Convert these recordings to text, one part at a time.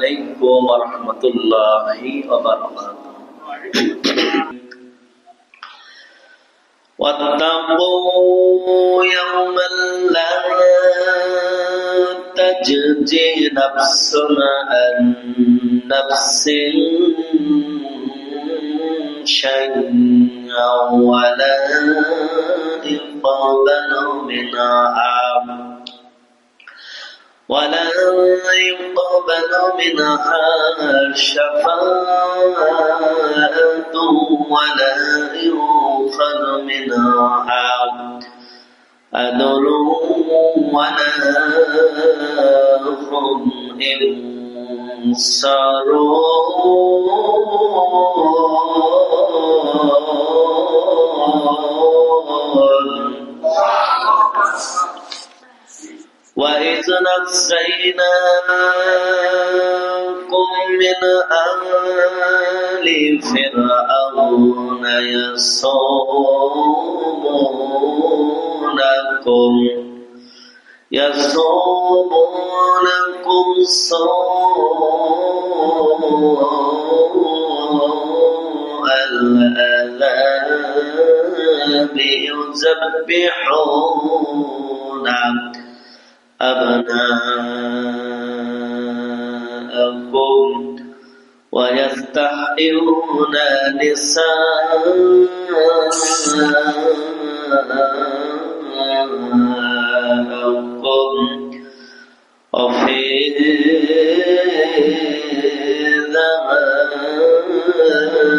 عليكم ورحمة الله وبركاته. واتقوا يوما لا تجزي نفس عن نفس شيئا ولا يقبل منها شفاعة ولا يؤخذ منها عدل ولا هم ينصرون. وإذ نجيناكم من آل فرعون يصومونكم سوء العذاب يذبحون أبناءكم ويستحيون نساءكم وفي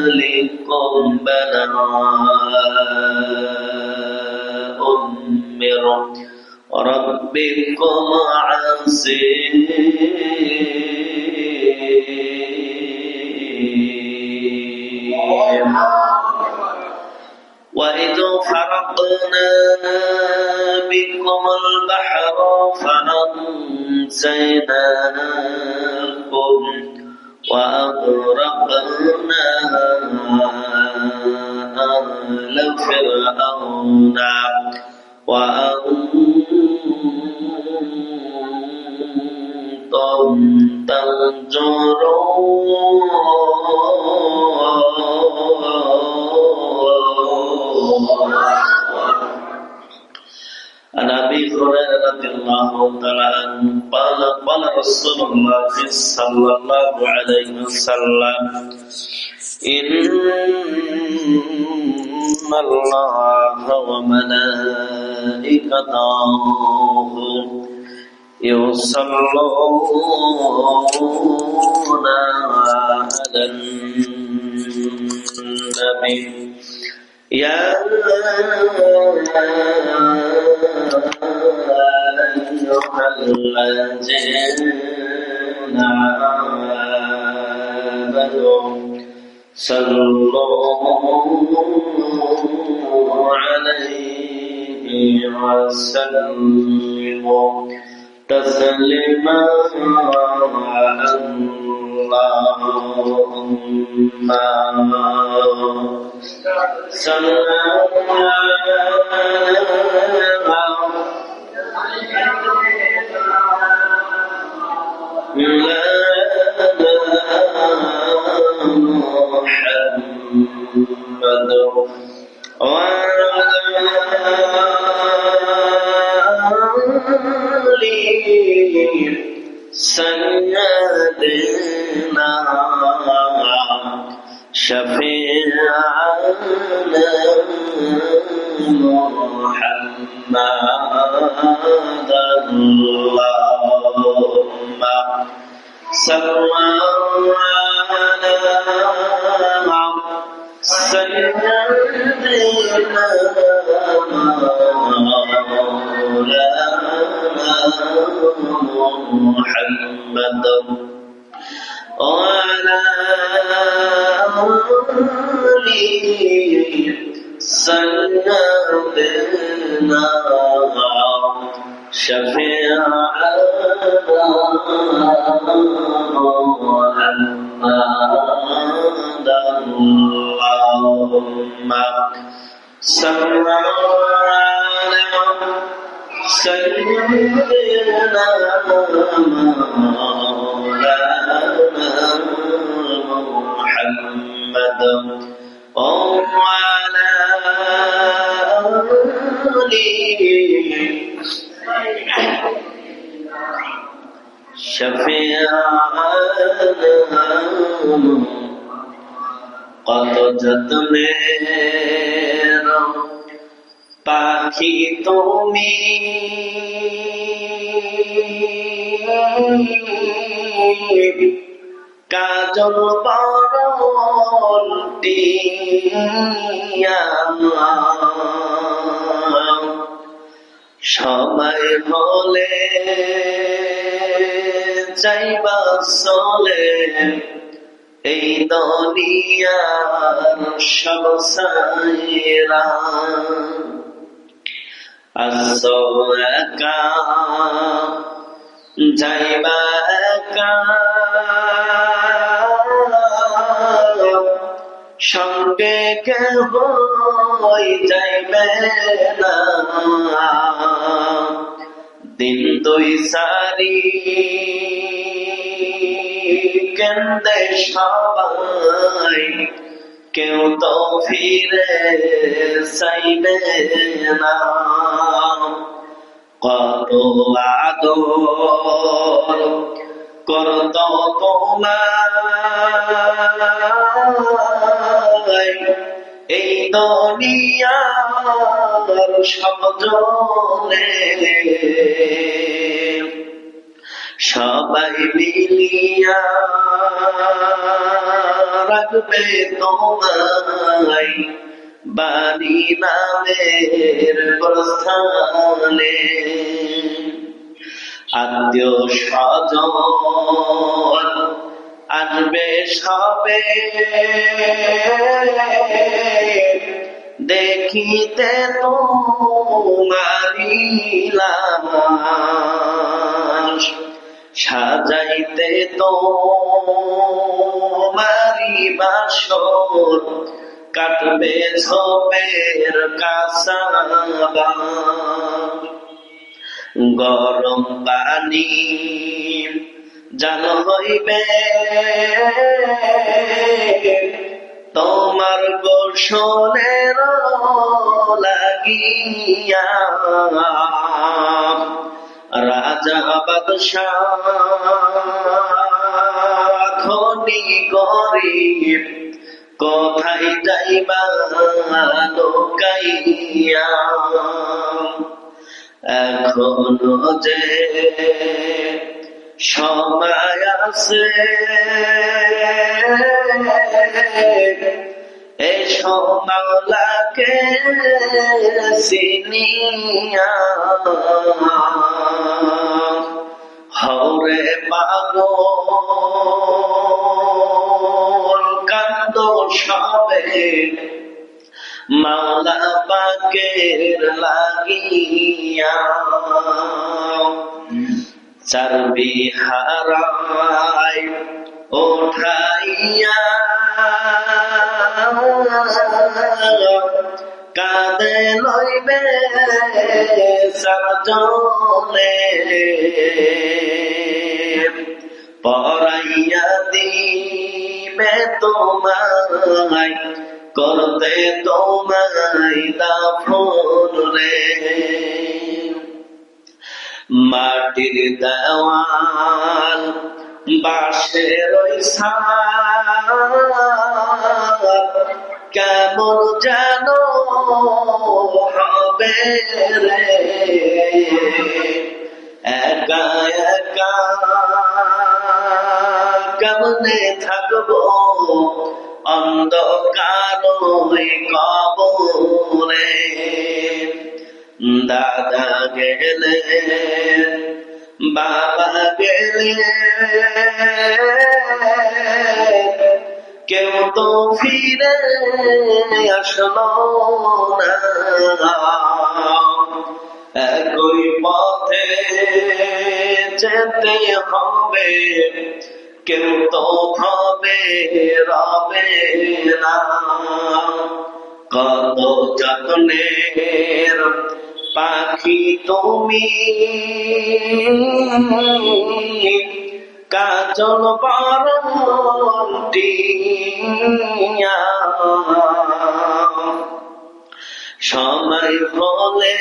ذلكم بلاء من ربكم عظيم. وإذ فرقنا بكم البحر فأنجيناكم وأغرقنا آل فرعون وأنتم تنظرون. عن أبي هريرة رضي الله تعالى عنه قال قال رسول الله صلى الله عليه وسلم إن الله وملائكته يصلون على النبي يا أيها الذين آمنوا صلوا عليه وسلموا تسليما. اللهم صل محمد وعلى آله سيدنا شفيعنا محمد. اللهم صل على سيدنا محمد وعلى آله سيدنا شفيعنا محمد. اللهم صل على سيدنا مولانا محمد وعلى آله شفيعنا কত যত্নের পাখি তুমি কাজল বরণ টিয়া সময় হলে যাইবা চলে এই দুনিয়ার সব সাইরা আসো একা যাইবা একা সঙ্গে কেহ যাইবে না দিন দুই সারি কেন্দে সবাই কেউ তো ফিরে চাইবে না কত আদর করত তোমায় এই দুনিয়ার সব জনে সবাই মিলিয়া রাখবে তোমায় বাড়ি নামের প্রস্থানে আত্মীয় স্বজন আসবে সবে দেখিতে তোমারি লাশ সাজাইতে তোমারি বাসর কাটবে ঝোপের কাসাবা গরম পানি জাল হইবে তোমার গোসলের লাগিয়া রাজা বাদশাহ ধনী গরিব কোথায় যাইবা লোকাইয়া এখনো যে সময় আছে এই মাওলাকে চিনিয়া হরে পাগল কান্দ সবে মাওলা পাকের লাগিয়া চর্বি হারাই ওঠাইয়া কাঁদে লইবে সরজনে পরাইয়া দিবে তোমায় করতে তোমায় দাফন রে মাটির দেওয়াল বাঁশের কেমন যেন হবে রে একা একা কেমনে থাকবো অন্ধকার কবরে দাদা গেলে বাবা গেলে কেউ তো ফিরে আসলো না একই পথে যেতে হবে কেউ তো ভাবে রবে না কত যত্নের পাখি তুমি কাজল বরণ টিয়া সময় হলে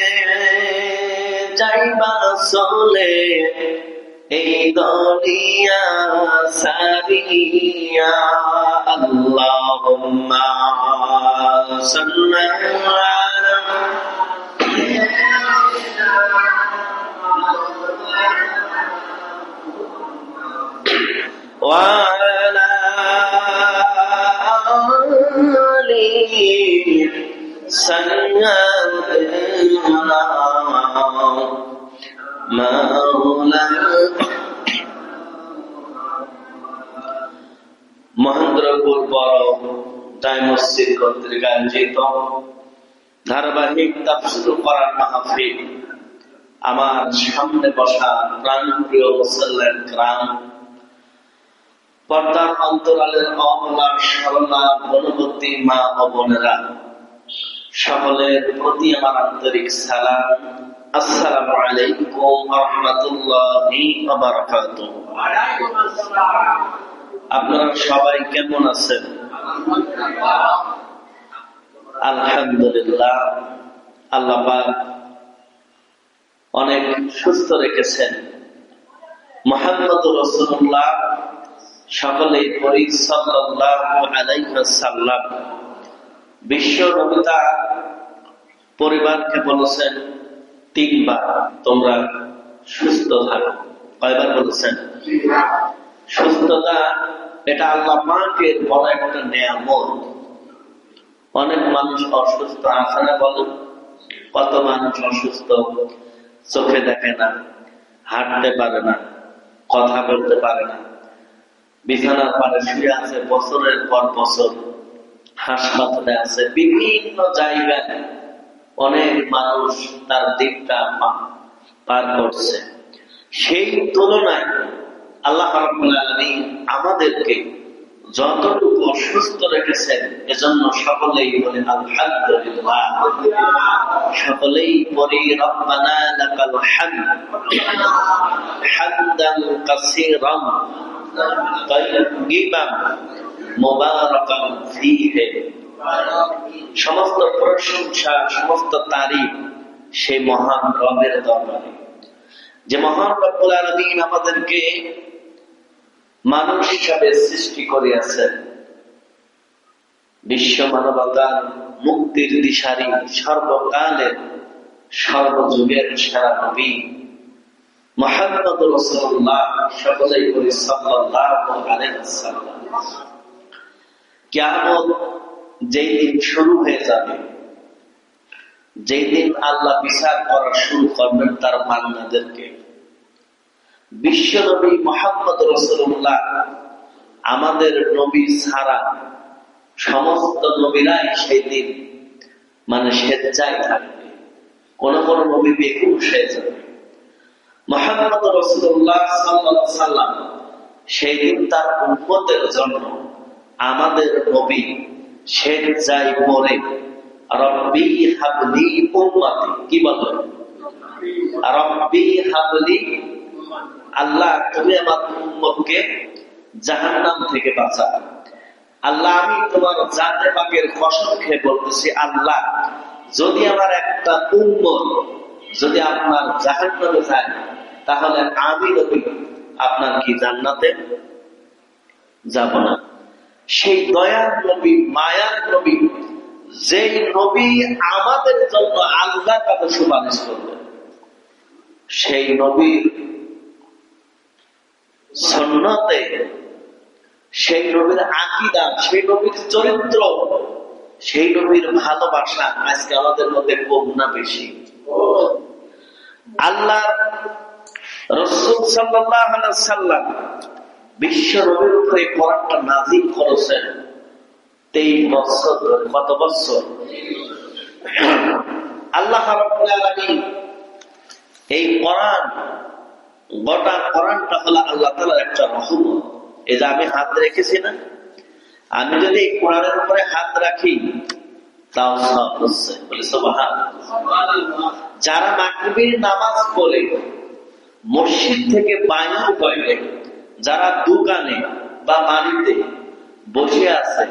যাইবা চলে এই দুনিয়া সারিয়া আল্লাহুম্মা সাল্লি আলা ওয়া আলা আলি সাইয়্যিদিনা মহেন্দ্রপুর বড় জামে মসজিদ কর্তৃক আয়োজিত ধারাবাহিক তাফসীর কোরআন মাহফিল। আমার সামনে বসা প্রাণপ্রিয় মুসল্লিন কিরাম, পর্দার অন্তরালের অবলা সরলা বনবতী মা ও বোনেরা, সকলের প্রতি আমার আন্তরিক সালাম। আসসালামু আলাইকুম ওয়া রাহমাতুল্লাহি ওয়া বারাকাতুহু। আপনারা সবাই কেমন আছেন? আলহামদুলিল্লাহ, আল্লাহ পাক অনেক সুস্থ রেখেছেন। মুহাম্মদুর রাসূলুল্লাহ সকলেই পড়ি সাল্লাল্লাহু আলাইহি ওয়াসাল্লাম। বিশ্ব নবী তার পরিবারকে বলেছেন তিনবার তোমরা সুস্থ থাকো। কয়বার বলেছেন? সুস্থতা এটা আল্লাহ পাকের বড় একটা নিয়ামত। অনেক মানুষ অসুস্থ আছে না? বলেন, কত মানুষ অসুস্থ, চোখে দেখে না, হাঁটতে পারে না, কথা বলতে পারে না, বিছানার পারে শুয়ে আছে বছরের পর বছর, হাসপাতালে আছে, বিভিন্ন জায়গায় অনেক মানুষ তার দিকটা পার করছে। সেই তুলনায় আল্লাহ রাব্বুল আলামিন আমাদেরকে যতটুকু অসুস্থ রেখেছেন, এজন্য সকলেই বলে আলহামদুলিল্লাহ। সকলেই পড়ি রব্বানা লাকাল হামদ হামদান কাসীরান তাইয়্যিবান মুবারাকান ফীহি। সমস্ত প্রশংসা, সমস্ত তারিফ সেই মহান রবের দরবারে, যে মহান রব্বুল আলামিন আমাদেরকে মানুষ হিসাবে সৃষ্টি করিয়াছেন। বিশ্ব মানবতার মুক্তির দিশারি, সর্বকালের সর্বযুগের সেরা নবী মুহাম্মদুর রাসূলুল্লাহ, সকলেই বলি সাল্লাল্লাহু আলাইহি ওয়াসাল্লাম। কিয়ামত যেই দিন শুরু হয়ে যাবে, যেই দিন আল্লাহ বিচার করা শুরু করবেন তার বান্দাদেরকে, বিশ্ব নবী মুহাম্মদুর রাসূলুল্লাহ আমাদের নবী ছাড়া সমস্ত নবীরাই সেই দিন স্বেচ্ছায় থাকবে। কোন কোন নবী বেহুশ হয়ে যাবে। মুহাম্মদুর রাসূলুল্লাহ সাল্লাল্লাহু আলাইহি ওয়াসাল্লাম সেই দিন তার উম্মতের জন্য আমাদের নবী স্বেচ্ছায় পড়ে রব্বি হাবলি উম্মতি। কি বলে? রব্বি হাবলি, আল্লাহ তুমি আমার উম্মতকে জাহান্নাম থেকে বাঁচা। আল্লাহ আমি তোমার জাতে পাকের কসম খেয়ে বলতেছি, আল্লাহ যদি আমার একটা উম্মত যদি আপনার জাহান্নামে যায়, তাহলে আমি নবী আপনার কি জান্নাতে যাব না? সেই দয়ার নবী, মায়ার নবী, যেই নবী আমাদের জন্য আল্লাহর কাছে সুপারিশ করবেন, সেই নবীর সুন্নতে, সেই নবীর আকীদা, সেই নবীর চরিত্র, সেই নবীর ভালোবাসা আজকে আমাদের মধ্যে কম না বেশি? আল্লাহ রাসূল সাল্লাল্লাহু আলাইহি ওয়াসাল্লাম বিশ্ব নবীর উপরে কোরআনটা নাযিল করেছেন 23 বছর ধরে। কত বছর? আল্লাহ রাব্বুল আলামিন এই কোরআন, গোটা কোরআনটা হলো আল্লাহ তাআলার একটা রহমত। এই যে আমি হাত রেখেছি না, আমি যদি এই কোরআনের উপরে হাত রাখি তাও সব হচ্ছে। বলে সুবহানাল্লাহ। যারা মাগরিবের নামাজ পড়ে মসজিদ থেকে বাইরে গেলে যারা দোকানে বা বাড়িতে বসে আছে,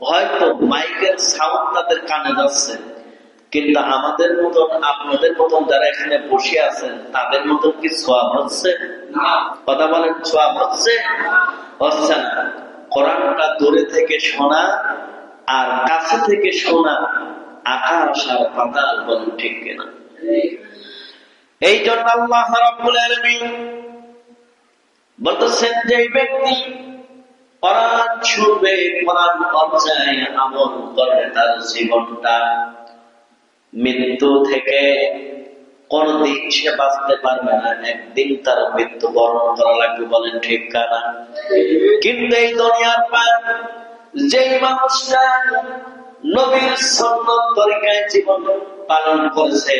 হয়তো মাইকের সাউন্ড তাদের কানে যাচ্ছে, কিন্তু আমাদের মতন আপনাদের মতন যারা এখানে বসে আছেন তাদের মতন কি সওয়াব হচ্ছে? কথা বলেন, সওয়াব হচ্ছে? হচ্ছে না। কোরআনটা দূরে থেকে শোনা আর কাছে থেকে শোনা আকাশ আর পাতাল, বলেন ঠিক কিনা? এই জন্য আল্লাহ রাব্বুল আলামিন বলতেছেন, যে ব্যক্তি কোরআন শুনবে, কোরআন অনুযায়ী আমল করবে, তার জীবনটা মৃত্যু থেকে কোনদিন সে বাঁচতে পারবে না, একদিন তার মৃত্যু বরণ করা লাগবে, বলেন ঠিক কিনা? কিন্তু এই দুনিয়ার পর যেই মানুষটা নবীর সুন্নাত তরিকায় জীবন পালন করেছে,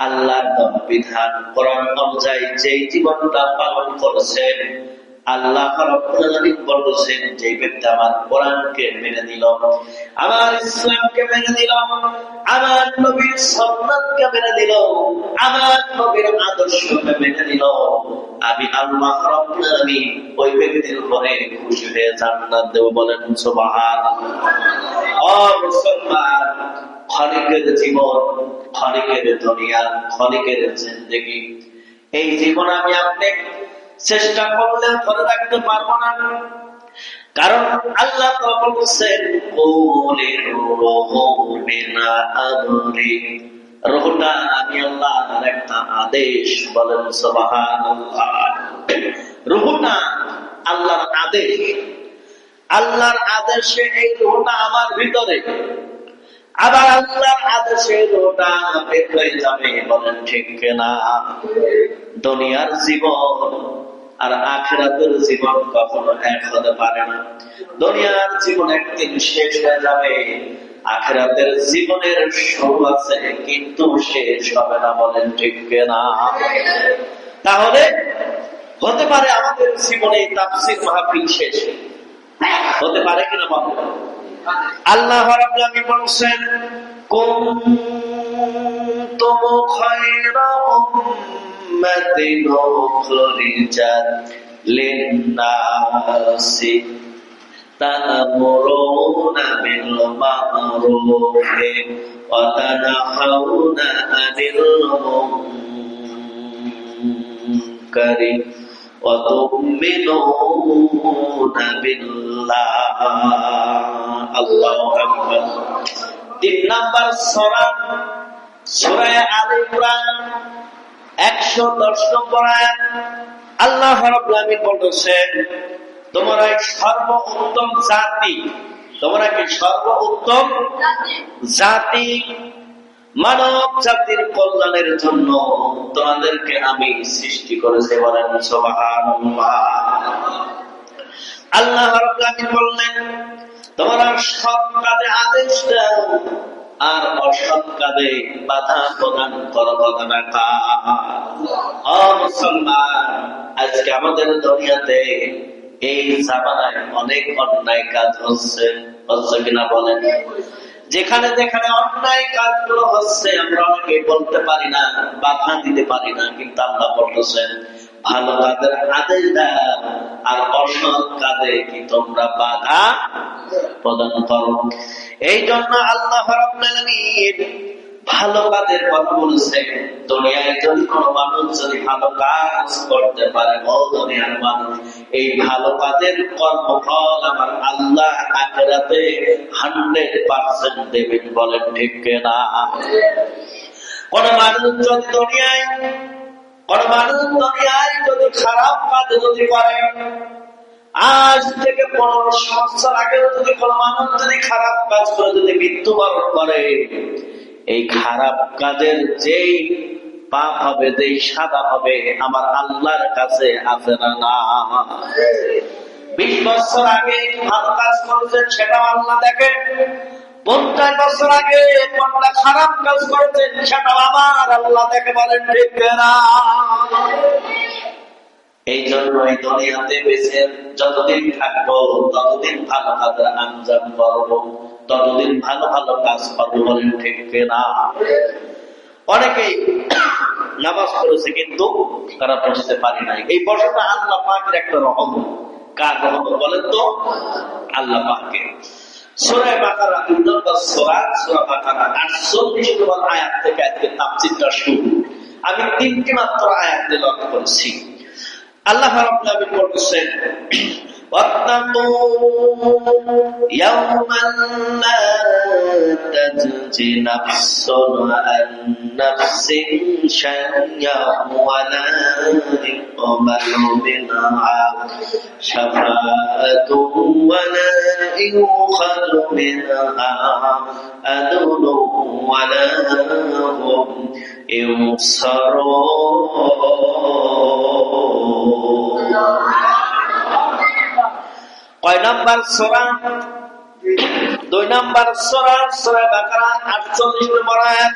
আল্লাহর বিধান কোরআন অনুযায়ী যেই জীবনটা পালন করেছে, আল্লাহ রাব্বুল আলামিন বলেছেন, যে ব্যক্তি আমার কোরআনকে মেনে নিল, আমার ইসলামকে মেনে নিল, আমার নবীর সুন্নাতকে মেনে নিল, আমার নবীর আদর্শকে মেনে নিল, আমি আল্লাহ রাব্বুল আলামিন ওই ব্যক্তির উপরে খুশি হয়ে জান্নাত দেব, বলেন সুবহানাল্লাহ। ও মুসলমান, খলিকের জীবন, খলিকের দুনিয়া, খলিকের জিন্দেগি, এই জীবন আমি আপনি চেষ্টা করলে ধরে রাখতে পারবো না। কারণ আল্লাহ বলছেন, রুহটা আমি আল্লাহর একটা আদেশ, বলেন সুবহানাল্লাহ। রুহটা আল্লাহর আদেশ, আল্লাহর আদেশে এই রুহটা আমার ভিতরে, আবার আল্লাহর আদেশে রুহটা বের হয়ে যাবে, বলেন ঠিক কিনা? দুনিয়ার জীবন আর আখিরাতের জীবন কখনো এক হতে পারে না। দুনিয়ার জীবন একদিন শেষ হয়ে যাবে, আখিরাতের জীবনের শুরু আছে কিন্তু শেষ হবে না, বলেন ঠিক কিনা? তাহলে হতে পারে আমাদের জীবনে তাফসীর মাহফিল শেষ হতে পারে কিনা বলেন? আল্লাহ রাব্বুল আলামিন বলেছেন, কুনতুম খায়রা উম্মাতিন উখরিজাত লিন-নাসি তা'মুরুনা বিল মা'রুফি ওয়া তানহাউনা আনিল মুনকারি ওয়া তু'মিনুনা বিল্লাহ। আল্লাহু আকবার। 3 নাম্বার সূরা, সূরা আলে ইমরান 110 নম্বর আয়াত। আল্লাহ রাব্বুল আলামিন বলেছেন, তোমরা সর্বোত্তম জাতি, তোমরা কি সর্বোত্তম জাতি, মানব জাতির কল্যাণের জন্য তোমাদেরকে আমি সৃষ্টি করেছি, বলেন সুবহানাল্লাহ। আল্লাহ রাব্বুল আলামিন বললেন, তোমরা সৎ কাজে আদেশ দাও আর অসৎ কাজে বাধা প্রদান করো, কথা না ও মুসলমান। আজকে আমাদের দুনিয়াতে এই জামানায় অনেক অন্যায় কাজ হচ্ছে, হচ্ছে কিনা বলেন? যেখানে যেখানে অন্যায় কাজগুলো হচ্ছে আমরা অনেকে বলতে পারি না, বাধা দিতে পারি না, কিন্তু আল্লাহ বলতেছেন, ভালো কাজের আদেশ দাও আর অসৎ কাজে কি তোমরা বাধা প্রদান করো। এই জন্য আল্লাহ রাব্বুল আলামিন ভালো কাজের কথা বলছে। দুনিয়ায় যদি কোনো মানুষ যদি ভালো কাজ করতে পারে, ও দুনিয়ার মানুষ, এই ভালো কাজের কর্মফল আমার আল্লাহ আখিরাতে 100% দেবেন, বলেন ঠিক কিনা? কোন মানুষ যদি দুনিয়ায় যদি খারাপ কাজ যদি করে, আজ থেকে 1500 বছর আগে যদি কোন মানুষ যদি খারাপ কাজ করে যদি মৃত্যুবরণ করে, এই খারাপ কাজের যেই পাপ হবে, যেই সাজা হবে, আমার আল্লাহর কাছে আছে না? 20 বছর আগে ভালো কাজ করেছেন সেটা আল্লাহ দেখে, 50 বছর আগে কোনটা খারাপ কাজ করেছেন সেটা আবার আল্লাহ দেখে, বলেন ঠিক না? এই জন্য এই দুনিয়াতে বেঁচে যতদিন থাকবো ততদিন ভালো কাজের আঞ্জাম করবো, ততদিন ভালো ভালো কাজ করবো, বলেন ঠিক না? অনেকেই নামাজ পড়েছে কিন্তু তারা বসতে পারে নাই। এই বসাটা আল্লাহ পাকের একটা রহমত। কার রহমত বলেন তো? আল্লাহ পাকের। সূরা বাকারা 2 নম্বর সূরা, সূরা বাকারা 48 নম্বর আয়াত থেকে আজকে তাফসীরটা শুরু। আমি 3টি মাত্র আয়াত তেলাওয়াত করেছি। আল্লাহ রাব্বুল আলামিন বলেছেন, واتقوا يوما لا تجزي نفس عن نفس شيئا ولا يقبل منها شفاعة ولا يؤخذ منها عدل ولا هم ينصرون। কয় নাম্বার সূরা? 2 নাম্বার সূরা, সূরা বাকারা 48 নম্বর আয়াত।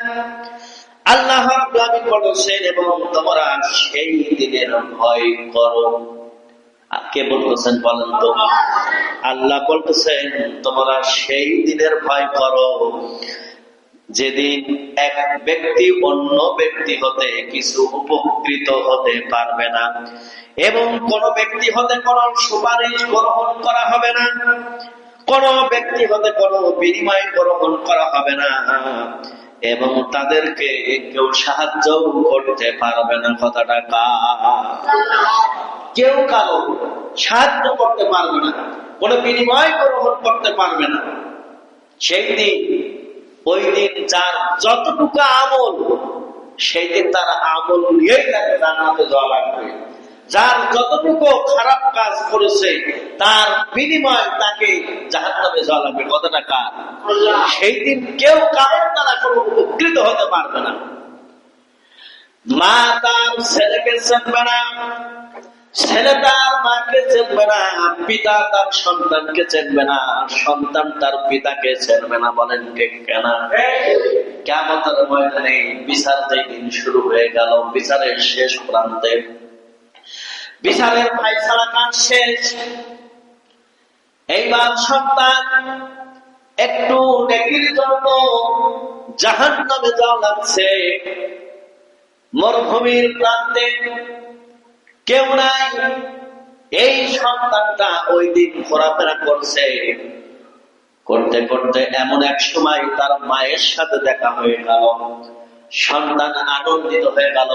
আল্লাহ রাব্বুল আলামিন বলেছেন, এবং তোমরা সেই দিনের ভয় করো। কে বলতেছেন বলেন তো? আল্লাহ বলতেছেন তোমরা সেই দিনের ভয় করো যেদিন এক ব্যক্তি অন্য ব্যক্তি হতে কিছু উপকৃত হতে পারবে না, এবং কোন ব্যক্তি হতে কোন সুপারিশ গ্রহণ করা হবে না, কোন ব্যক্তি হতে কোন বিনিময় গ্রহণ করা হবে না, এবং তাদেরকে কেউ সাহায্য করতে পারবে না। কথাটা কেউ কারো সাহায্য করতে পারবে না, কোন বিনিময় গ্রহণ করতে পারবে না। সেই দিন, ওই দিন যার যতটুকু আমল, সেই দিন তার আমল নিয়েই তাকে জান্নাতে যাওয়া লাগবে। যার যতটুকু খারাপ কাজ করেছে তার বিনিময় তাকে জাহান্নামে যাওয়া লাগবে। কথাটা কার? সেই দিন কেউ কারোর দ্বারা কোনো উপকৃত হতে পারবে না। মা তার ছেলেকে চিনবে না, ছেলে তার মাকে চিনবে না, পিতা তার সন্তানকে চিনবে না, সন্তান তার পিতাকে চিনবে না। বলেন ঠিক কিনা? কিয়ামতের ময়দানে বিচার যেদিন শুরু হয়ে গেল, বিচারের শেষ প্রান্তে, বিচারের ফায়সালা কাজ শেষ। এইবার সন্তান একটু নেকির জন্য জাহান্নামে যাওয়া লাগছে। মরুভূমির প্রান্তে কেউ নাই, এই সন্তানটা ওই দিন ঘোরাফেরা করছে। করতে করতে এমন এক সময় তার মায়ের সাথে দেখা হয়ে গেল। সন্তান আনন্দিত হয়ে গেল,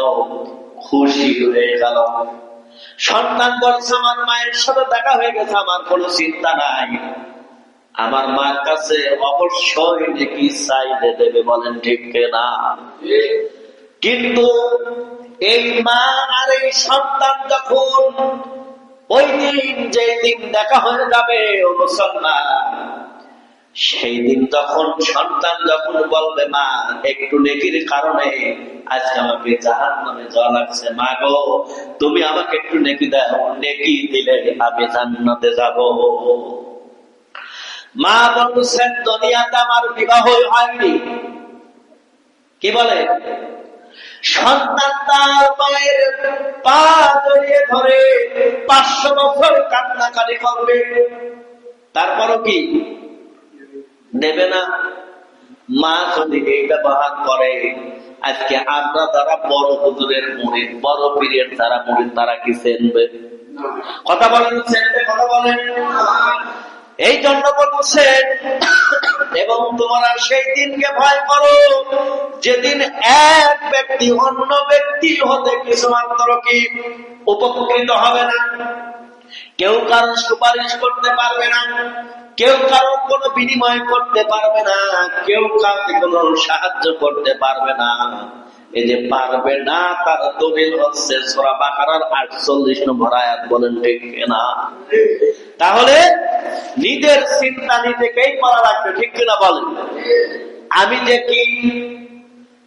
খুশি হয়ে গেল। সন্তান বলছে, আমার মায়ের সাথে দেখা হয়ে গেছে, আমার কোনো চিন্তা নাই, আমার মার কাছে অবশ্যই নাকি চাইলে দেবে। বলেন ঠিক কিনা? কিন্তু এই মা আর এই সন্তান যখন ওই দিন, যে দিন দেখা হয়ে যাবে ও মুসলমান, সেই দিন যখন সন্তান যখন বলবে, মা একটু নেকির কারণে আজকে আমাকে জাহান্নামে যাওয়া লাগছে, মা গো তুমি আমাকে একটু নেকি দাও, নেকি দিলে আমি জান্নাতে যাব। মা বলছেন, দুনিয়াতে আমার বিবাহ হয়নি। কি বলে? সন্তান তার মায়ের পা জড়িয়ে ধরে 500 বছর কান্নাকাটি করবে, তারপরও কি দেবে না? মা যদি এই ব্যবহার করে, আজকে আমরা যারা বড় হুজুরের মুরিদ, বড় পীরের যারা মুরিদ, তারা কি চিনবে? কথা বলেন, চিনবে? কথা বলেন। এই জন্য বলছেন, এবং তোমরা সেই দিনকে ভয় করো যেদিন এক ব্যক্তি অন্য ব্যক্তি হতে কিছুমাত্র কি উপকৃত হবে না, কেউ কারো সুপারিশ করতে পারবে না, কেউ কারো কোনো বিনিময় করতে পারবে না, কেউ কাউকে কোনো সাহায্য করতে পারবে না। এই যে পারবে না, তার দলিল হচ্ছে সূরা বাকারার 48 নম্বর আয়াত। বলেন ঠিক কিনা? তাহলে নিজের চিন্তা নিজেকেই করা লাগবে, ঠিক কিনা বলেন? আমি যে কি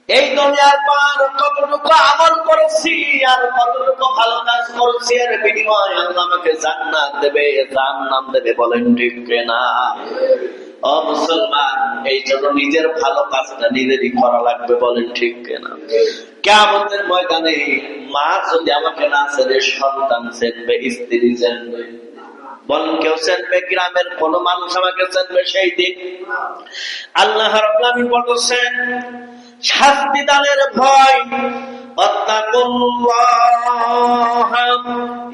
এই দুনিয়ার পর কতটুকু আমল করেছি আর কতটুকু ভালো কাজ করেছি, এর বিনিময়ে আল্লাহ আমাকে জান্নাত দেবে, জান্নাত দেবে। বলেন ঠিক কিনা? ও মুসলমান, এই জন্য নিজের ভালো কাজটা নিজেরই করা লাগবে। বলেন ঠিক কিনা? কিয়ামতের ময়দানে মা যদি আমাকে না চেনে, সন্তান চেনবে, স্ত্রী চেনবে। বলেন কেউ চেনবে? গ্রামের কোন মানুষ আমাকে চেনবে সেই দিন? আল্লাহ রাব্বুল আলামিন বলেছেন, শাস্তি দানের ভয়। ওয়াত্তাকুল্লাহ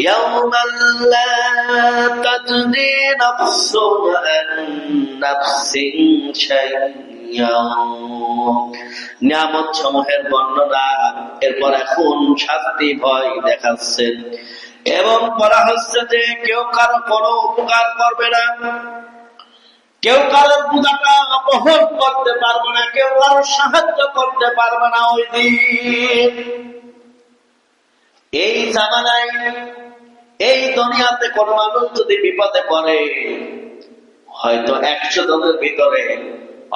ইয়াওমান লা তাজজি নাফসুন আন নাফসিন শাইয়্যা। নিয়ামত সমূহের বর্ণনা, এরপর এখন শাস্তি ভয় দেখাচ্ছেন এবং বলা হচ্ছে যে কেউ কারো কোনো উপকার করবে না, কেউ কারোর পূজাটা অপহরণ করতে পারবে না, কেউ কারো সাহায্য করতে পারবে না ওই দিন। এই জামানায় এই দুনিয়াতে কোন মানুষ যদি বিপদে পড়ে, হয়তো 100 জনের ভিতরে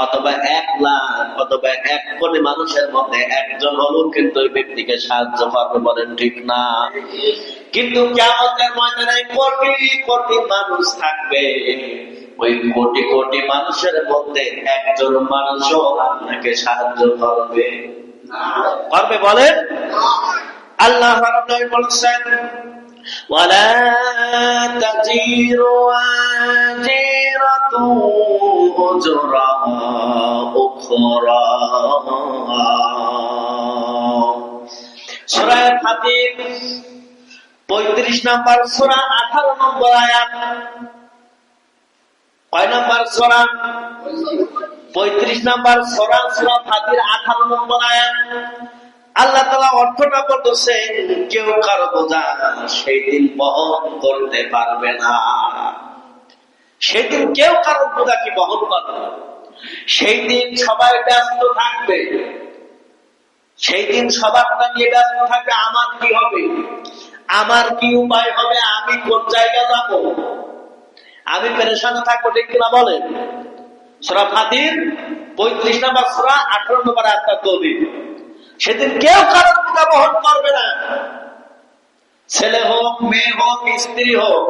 অথবা 1 লাখ অথবা 1 কোটি মানুষের মধ্যে একজন হলেও কিন্তু ওই ব্যক্তিকে সাহায্য করবে, বলেন ঠিক না? কিন্তু কিয়ামতের ময়দানে কোটি কোটি মানুষ থাকবে, ওই কোটি কোটি মানুষের মধ্যে একজন মানুষও আপনাকে সাহায্য করবে করবে বলেন? আল্লাহ রাব্বুল আলামিন বলেছেন ওয়ালা তাজিরু ওয়াজিরাতু উজরা উখরা। সূরা ফাতির 35 নম্বর সূরা 18 নম্বর আয়াত। কয় নম্বর সূরা? 35 নম্বর সূরা, সূরা ফাতির 18 নম্বর আয়াত। আল্লাহ তাআলা অর্থটা বলতেছেন কেউ কারো বোঝা সেই দিন বহন করতে পারবে না। সেদিন কেউ কারো বোঝা কি বহন করবে না। সেই দিন সবাই ব্যস্ত থাকবে, সেই দিন সবারটা নিয়ে ব্যস্ত থাকবে। আমার কি হবে, আমার কি উপায় হবে, আমি কোন জায়গা যাব, আমি পেরেশানে থাকবো, ঠিক কিনা বলেন? সূরা ফাতির 35 নম্বর সূরা 18 নম্বর আয়াতটা দলিল। সেদিন কেউ কারোর বোঝা বহন করবে না, ছেলে হোক, মেয়ে হোক, স্ত্রী হোক।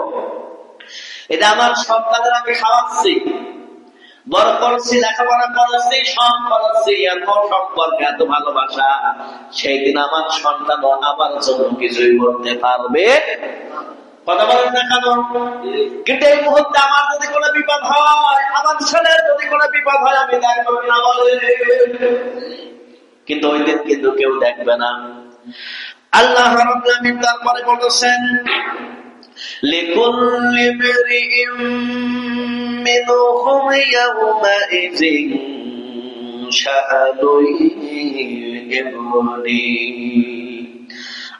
এটা আমার সন্তানের আমি খাওয়াচ্ছি, বড় করছি, লেখাপড়া করাচ্ছি, সব করাচ্ছি, এত সম্পর্ক, এত ভালোবাসা। সেই দিন আমার সন্তান আমার জন্য কিছুই করতে পারবে কথা বলেন না কেন? কিন্তু এই মুহূর্তে আমার যদি কোনো বিপদ হয়, আমার ছেলের যদি কোনো বিপদ হয়, আমি দেখবো না বলে, কিন্তু ওই দিন কিন্তু কেউ দেখবে না। আল্লাহ রাব্বুল আলামিন তারপরে বলেছেন লিকুল্লি ইমরিইম মিনহুম ইয়াওমাইযিন শাআনুন ইউগনি।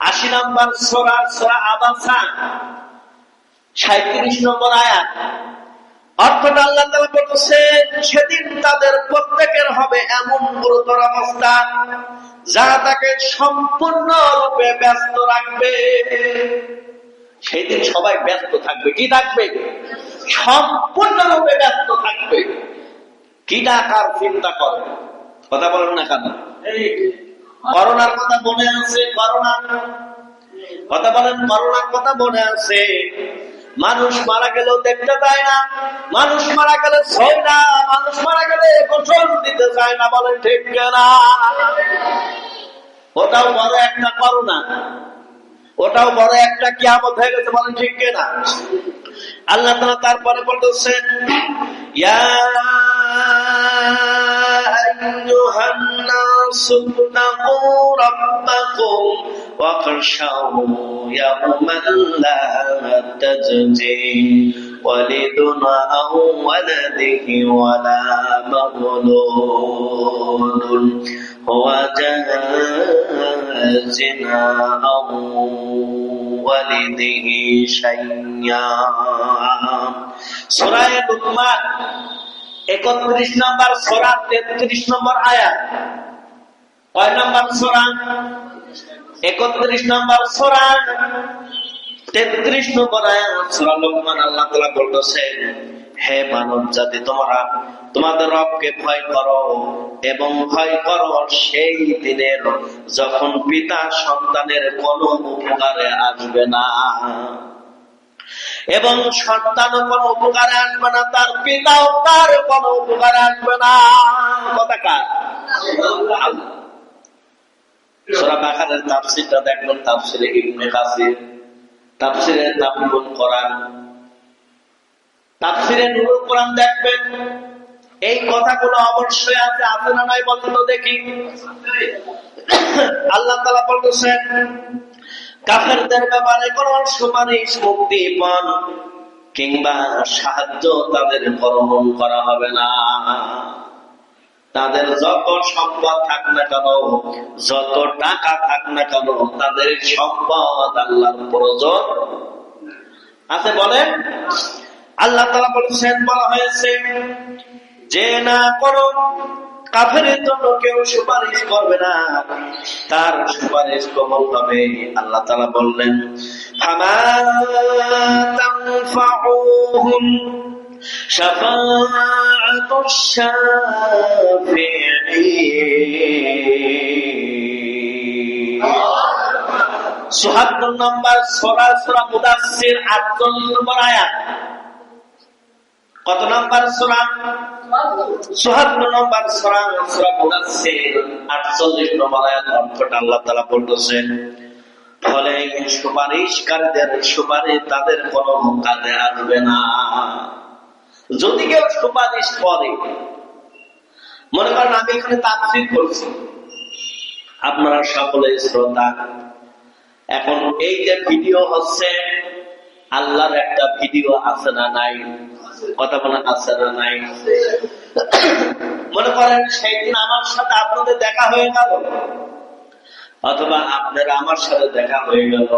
80 নম্বর সূরা, সূরা আবাসা 37 নম্বর আয়াত। অর্থটা আল্লাহ তাআলা বলেছেন সেদিন তাদের প্রত্যেকের হবে এমন গুরুতর অবস্থা যা তাকে সম্পূর্ণ রূপে ব্যস্ত রাখবে। সেদিন সবাই ব্যস্ত থাকবে। কি থাকবে? সম্পূর্ণ রূপে ব্যস্ত থাকবে। কি ডাকার চিন্তা করে কথা বলেন না কেন? করোনার কথা মনে আছে? করোনা কথা বলেন, করোনার কথা মনে আছে? মানুষ মারা গেলেও দেখতে চায় না, মানুষ মারা গেলে সয় না, মানুষ মারা গেলে গোসল দিতে চায় না, বলেন ঠিক না? ওটাও বড় একটা করোনা, ওটাও বড় একটা কিয়ামত হয়ে গেছে, বলেন ঠিক না? আল্লাহ তাআলা তারপরে বলতেছেন ইয়া আইয়ুহান নাসু তাকু রাব্বাকুম ওয়াখশাউ ইয়াওমান লা তাজজি ওয়ালিদুন আও ওয়ালাদিহি ওয়ালা মাওলুদুন হুয়া জাযিনা আও ওয়ালিদিহি শাইয়্যা। সূরা লুকমান 31 নম্বর সূরা 33 নম্বর আয়াত। কয় নম্বর সূরা? 31 নম্বর সূরা 33 নম্বর আয়াত সূরা লুকমান। আল্লাহ তাআলা বলতেছেন হে মানব জাতি, তোমরা তোমাদের রবকে ভয় করো এবং ভয় করো সেই দিনের যখন পিতা সন্তানের কোনো উপকারে আসবে না এবং সন্তানও কোনো উপকারে আসবে না, তার পিতাও তার কোনো উপকারে আসবে না। কথা কার? সূরা বাকারার তাফসীরটা দেখবেন, তাফসীরে ইবনে কাসির, তাফসীরে তাফসীরুল কোরআন, তাফসীরে নুরুল কোরআন দেখবেন। এই কথাগুলো অবশ্যই আছে, আছে না নাই বলেন তো দেখি। আল্লাহ তাআলা বলতেছেন কাফেরদের ব্যাপারে কোন সুপারিশ, মুক্তিপণ কিংবা সাহায্য তাদের গ্রহণ করা হবে না। তাদের যত সম্পদ থাক না কেন, যত টাকা থাক না কেন, তাদের সম্পদ আল্লাহর প্রয়োজন আছে বলেন। আল্লাহ তাআলা বলেছেন, বলা হয়েছে যে না করো, কাফেরের জন্য কেউ সুপারিশ করবে না, তার সুপারিশ কবুল হবে। আল্লাহ তাআলা বললেন ফামা তানফাউহুম শাফাআতুশ শাফিঈন। ৭৪ নম্বর সূরা সূরা মুদাসসির ৪৮ নম্বর আয়াত। কত নম্বর সূরা? ৭৪ নম্বর সূরা সূরা মুদাসসির ৪৮ নম্বর আয়াত। অর্থটা আল্লাহ তাআলা বলতেছেন, ফলে সুপারিশকারীদের সুপারিশ তাদের কোনো কাজে আসবে না। যদি কেউ সুপারিশ করে, মনে করেন আমি এখানে তাফসীর করছি, আপনারা সকলে শ্রোতা, এখন এই যে ভিডিও হচ্ছে, আল্লাহর একটা ভিডিও আছে না নাই? কথা বলেন আছে না নাই? মনে করেন সেই দিন আমার সাথে আপনাদের দেখা হয়ে গেল, অথবা আপনারা আমার সাথে দেখা হয়ে গেল,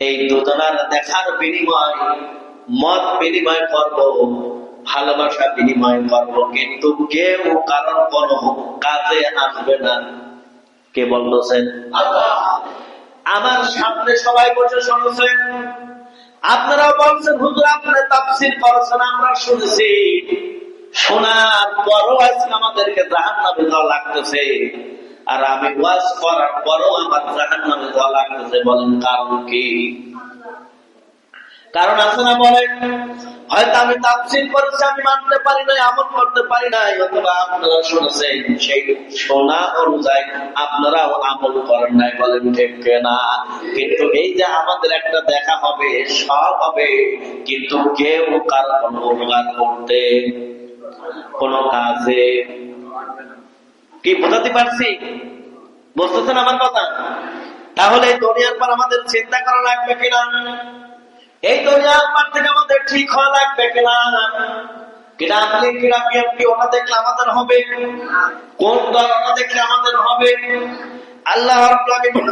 এই দুজনার দেখার বিনিময় মত বিনিময় করব, ভালোবাসা বিনিময় করব, কিন্তু কেউ কারণ কোনো কাজে আসবে না। কে বলতেছেন? আমার সামনে সবাই বসে শুনছেন, আপনারা বলছেন হুজুর আপনি তাফসীর করেছেন, আমরা শুনেছি, শোনার পরও আজকে আমাদেরকে জাহান্নামে যাওয়া লাগতেছে, আর আমি ওয়াজ করার পরও আমার জাহান্নামে যাওয়া লাগতেছে। বলেন কারণ কি? কারণ আছে না বলেন? হয়তো আমি তাফসীর করেছি, আমি মানতে পারি নাই, আমল করতে পারি নাই, অথবা আপনারা শুনেছেন, সেই শোনা অনুযায়ী আপনারাও আমল করেন নাই। বলেন ঠিক না? কিন্তু এই যে আমাদের একটা দেখা হবে, সব হবে, কিন্তু কেউ কারো কোনো উপকার করতে, কোন কাজে, কি বোঝাতে পারছি? বুঝতেছেন আমার কথা? তাহলে এই দুনিয়ার পর আমাদের চিন্তা করা লাগবে কিনা? এই দুনিয়ার পর থেকে আমাদের ঠিক হওয়া লাগবে কিনা? কিনা আপনি কিনা বিএনপি ওটা দেখলে আমাদের হবে, কোন দল ওটা দেখলে আমাদের হবে? আল্লাহ রাব্বুল আলামিন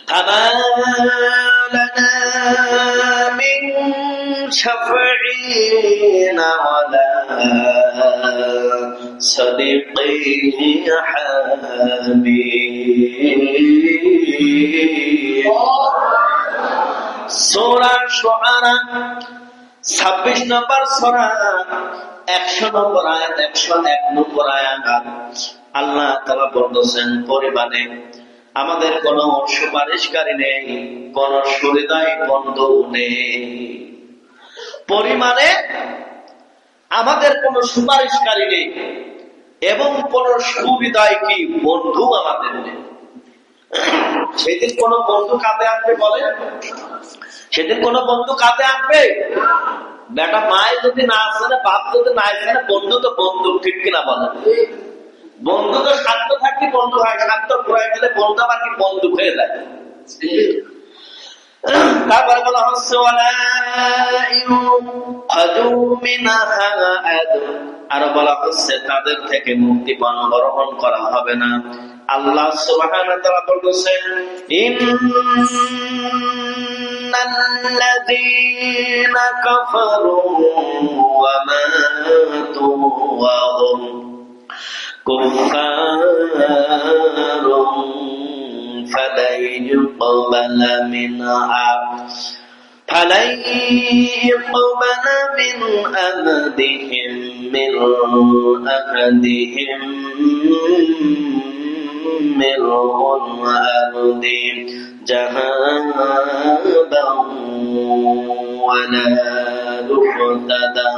ফামা লানা মিন শাফিঈন ওয়ালা সাদিকিন হামিদ। সূরা শুআরা ২৬ নম্বর সূরা ১০০ নম্বর আয়াত, ১০১ নম্বর আয়াত। আল্লাহ তাআলা বলতেছেন পরিমাণে আমাদের কোন সুপারিশকারী নেই, কোন সুহৃদয় বন্ধু নেই। পরিমাণে আমাদের কোন সুপারিশকারী নেই এবং কোন সুহৃদয় কি বন্ধু আমাদের নেই। সেদিন কোন বন্ধু কাঁধে আনবে বলে? সেদিন কোন বন্ধু কাঁধে আনবে? বেটা মায় যদি না আসে না, বাপ যদি না আসে না, বন্ধু তো বন্ধু, ঠিক কিনা বলে? বন্ধু তো স্বার্থ থাকলে বন্ধু হয়, স্বার্থ ঘুরাই গেলে বন্ধু আবার কি বন্ধু হয়ে যায়। তারপরে বলা হচ্ছে আরো বলা হচ্ছে তাদের থেকে মুক্তিপণ গ্রহণ করা হবে না। আল্লাহ সুবহানাহু ওয়া তাআলা বলেছেন ইন্নাল্লাযীনা কাফারু ওয়া মাতু ওয়া হুম কুফফারুন فلن يقبل من أحدهم ملء الأرض ذهابا ولا يفتدى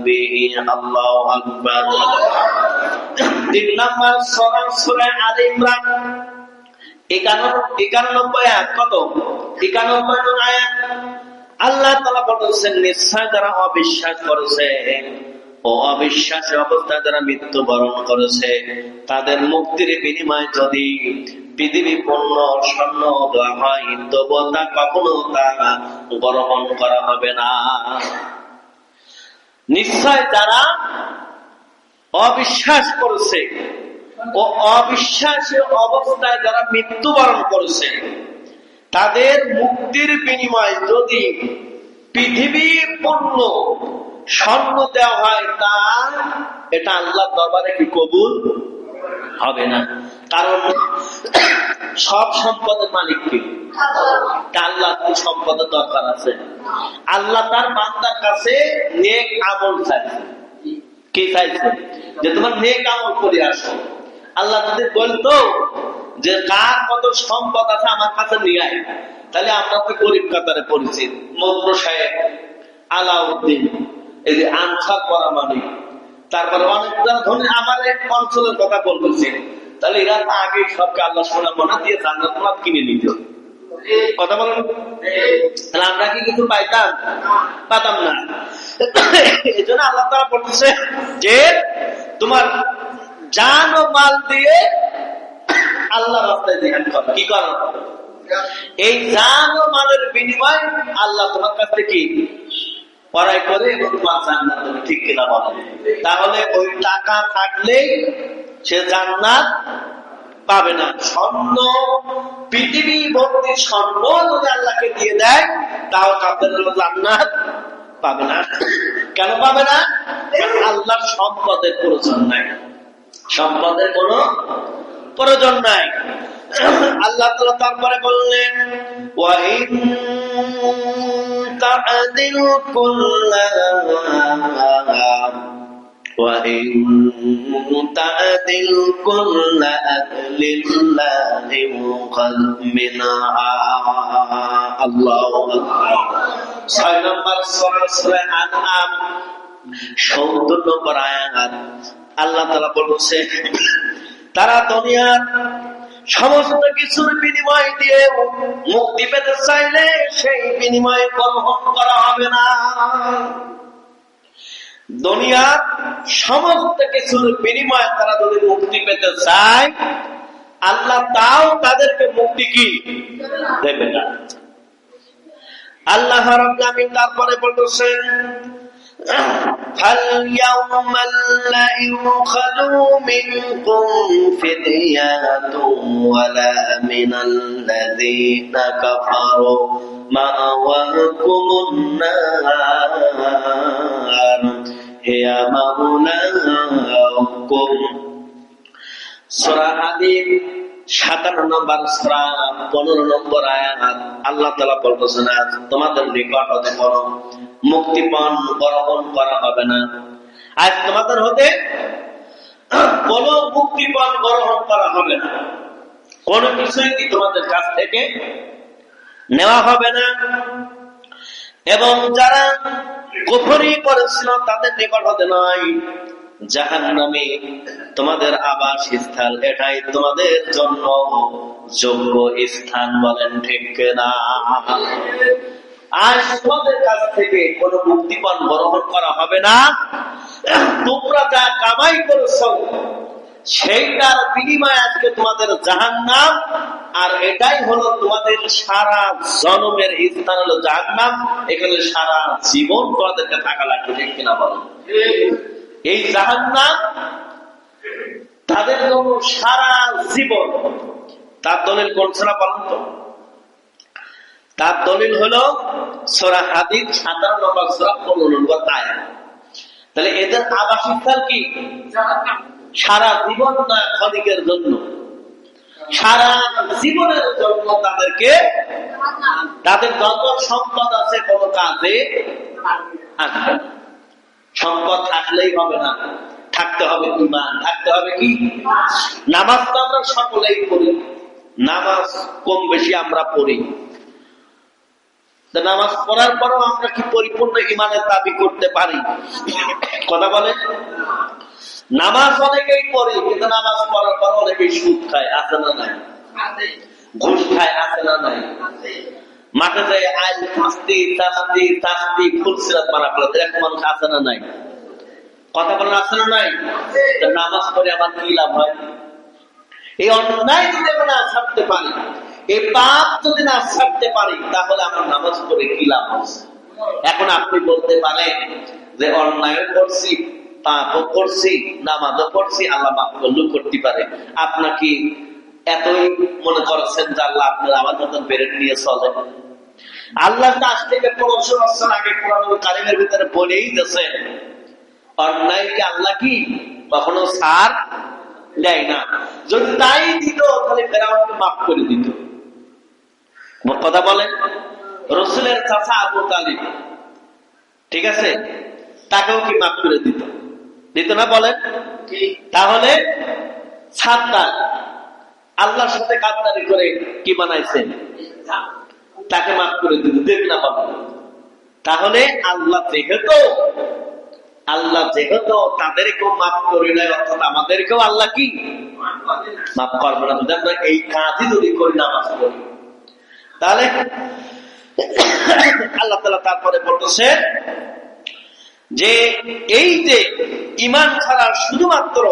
به। الله أكبر। ৩ নম্বর সূরা আলে ইমরান ৯১ আয়াত। কত? ৯১ আয়াত। আল্লাহ তাআলা বলেছেন নিশ্চয় যারা অবিশ্বাস করেছে ও অবিশ্বাসের অবস্থায় যারা মৃত্যুবরণ করেছে তাদের মুক্তির বিনিময়ে যদি পৃথিবী পূর্ণ স্বর্ণ দেওয়া হয় তবু তা কখনো তা গ্রহণ করা হবে না। নিশ্চয় যারা অবিশ্বাস করেছে ও অবিশ্বাসের অবস্থায় যারা মৃত্যুবরণ করেছে তাদের মুক্তির বিনিময়ে যদি পৃথিবী পূর্ণ স্বর্ণ দেওয়া হয় তা এটা আল্লাহর দরবারে কি কবুল হবে না। কারণ সব সম্পদের মালিক কি? আল্লাহ। সম্পদের দরকার আছে। আল্লাহ তার বান্দার কাছে নেক আমল চাইছে। কি চাইছে? যে তোমার নেক আমল করে আসো। আল্লাহ যদি বলতো যে কার কত সম্পদ আছে আমার কাছে নিয়ে আয়, তাহলে আমরা তো গরিব কাতারে পরিচিত। মন্ত্র সাহেব, আলাউদ্দিন, এই যে আনসার করা মানে, তারপরে অনেক ধনী আমার এক অঞ্চলের কথা বলতেছে, তাহলে এরা তো আগে সবকে আল্লাহ সোনা মনা দিয়ে জান্নাত মাত কিনে নিত। কথা বলেন, তাহলে আমরা কি কিছু পাইতাম? পাতাম না। এই জন্য আল্লাহ তাআলা বলতেছে যে তোমার জান ও মাল দিয়ে আল্লাহ রাস্তায় জিহাদ করো। কি করো? এই জান ও মালের বিনিময় আল্লাহ তোমার কাছ থেকে পড়াই করে এবং তোমার জান্নাত দেবে। ঠিক কিনা বলেন? তাহলে ওই টাকা থাকলেই সে জান্নাত পাবে না। স্বর্ণ, পৃথিবী ভর্তি স্বর্ণ যদি আল্লাহকে দিয়ে দেয় তাও কাপের জান্নাত পাবে না। কেন পাবে না? আল্লাহর সম্পদের প্রয়োজন নাই। সম্পদের কোনো প্রয়োজন নাই। আল্লাহ তাআলা তারপরে বললেন ওয়া ইন তা'দিল কুল্লা লিল্লাহি মুকাম্মিনহা। আল্লাহু আকবার। 6 নম্বর সূরা আনআম 70 নম্বর আয়াত আল্লাহ তাআলা বলেছে তারা দুনিয়ার সমস্ত কিছুর বিনিময় দিয়ে মুক্তি পেতে চাইলে সেই বিনিময় গ্রহণ করা হবে না। দুনিয়ার সমস্ত কিছুর বিনিময়ে তারা যদি মুক্তি পেতে চায় আল্লাহ তাও তাদেরকে মুক্তি কি দেবে না। আল্লাহ রাব্বুল আলামিন তারপরে বলতেছেন فَالْيَوْمَ لَا يُؤْخَذُ مِنكُمْ فِدْيَةٌ وَلَا مِنَ الَّذِينَ كَفَرُوا مَأْوَاكُمُ النَّارُ هِيَ مَوْلَاكُمْ। সূরা হাদীদ 57 নম্বর সূরা 15 নম্বর আয়াত আল্লাহ তাআলা বলতেছেন তোমাদের নিকট হতে কোনো মুক্তিপণ গ্রহণ করা হবে না। আজ তোমাদের হতে কোন মুক্তিপণ গ্রহণ করা হবে না। কোন কিছুই কি তোমাদের কাছ থেকে নেওয়া হবে না। এবং যারা কুফরি করেছিল তাদের নিকট হতে নয়, জাহান্নামে তোমাদের আবাসস্থল, এটাই তোমাদের জন্য যোগ্য স্থান। বলেন ঠিক না? আজ তোমাদের কাছ থেকে কোন মুক্তিপণ গ্রহণ করা হবে না। তোমরা যা কামাই করেছো সেইটার বিনিময়ে আজকে তোমাদের জাহান্নাম, আর এটাই হলো তোমাদের সারা জন্মের স্থান হলো জাহান্নাম। এখানে সারা জীবন তোমাদেরকে থাকা লাগবে। ঠিক কিনা বলেন? এই জাহান্নাম তাদের জন্য সারা জীবন। তার দলিল কোন সূরা বলেন তো? তার দলিল হলো সূরা হাদীদ 57 নম্বর সূরা 15 নম্বর আয়াত। তাহলে এদের আবাসস্থল কি? সারা জীবন না ক্ষণিকের জন্য? সারা জীবনের জন্য তাদেরকে তাদের যত সম্পদ আছে কোনো কাজে আসবে। সম্পদ থাকলেই হবে না, থাকতে হবে ঈমান, থাকতে হবে কি? নামাজ তো আমরা সকলেই পড়ি, নামাজ কম বেশি আমরা পড়ি। নামাজ পড়ার পরও আমরা কি পরিপূর্ণ ঈমানের দাবি করতে পারি? কথা বলেন। নামাজ অনেকেই পড়ি, কিন্তু নামাজ পড়ার পর অনেকেই সুদ খায়, আছে না নাই? ঘুষ খায়, আছে না নাই? মাঠে যায় আইল তাস্তি তাস্তি তাস্তি ফুলসিরাত মারা ফেলে, এরকম মানুষ আছে না নাই? কথা বলার আছে না নাই? নামাজ পড়ে আমার কি লাভ হয়? এই অন্যায় যদি আমি না ছাড়তে পারি, এই পাপ যদি না ছাড়তে পারি, তাহলে আমার নামাজ পড়ে কি লাভ হচ্ছে? এখন আপনি বলতে পারেন যে অন্যায় করছি, পাপও করছি, নামাজও করছি, আল্লাহ মাফ করলেও করতে পারে। আপনাকে এতই মনে করছেন যে আল্লাহ আপনার আমার মতন বেড়ে নিয়ে চলে? আল্লাহ আজ থেকে 1500 বছর আগে কোরআনুল কারীমের ভিতরে বলেই দিয়েছেন, অন্যায়কে আল্লাহ কি কখনো ছাড় দেয় না। যদি তাই দিত তাহলে ফেরাউনকে মাফ করে দিত। কথা বলেন, রাসূলের চাচা আবু তালিব, ঠিক আছে, তাকেও কি মাফ করে দিত? দিত না? বলেন। তাহলে সাদ্দাত আল্লাহর সাথে গাদ্দারি করে কি বানাইছেন? তাকে মাফ করে দিত, দেখ না পাবেন। তাহলে আল্লাহ যেহেতু তাদেরকেও মাফ করে নেয়, অর্থাৎ আমাদেরকেও আল্লাহ কি মাফ করবে না যদি আমরা এই কাজই যদি করি, নামাজ পড়ি। তাহলে আল্লাহ তাআলা তারপরে বলতেছে যে এই যে ঈমান ছাড়া শুধুমাত্র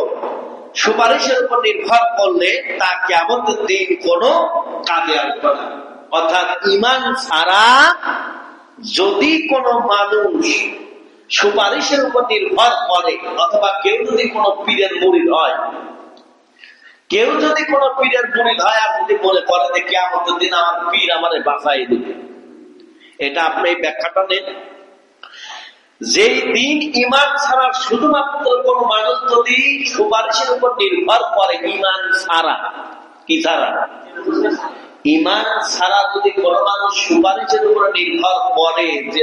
সুপারিশের উপর নির্ভর করলে তা কিয়ামতের দিন কোনো কাজে আসবে না। অর্থাৎ ঈমান ছাড়া যদি কোনো মানুষ সুপারিশের উপর নির্ভর করে, অথবা কেউ যদি কোনো পীরের মুরিদ হয়, আর যদি মনে করে যে কিয়ামতের দিন আমার পীর আমারে বাঁচাই দিবে, এটা আপনি ব্যাখ্যাটা নেন। যেই দিন ঈমান ছাড়া শুধুমাত্র কোন মানুষ যদি সুপারিশের উপর নির্ভর করে, ঈমান ছাড়া, কি ছাড়া? ঈমান ছাড়া যদি কোন মানুষ সুপারিশের উপর নির্ভর করে যে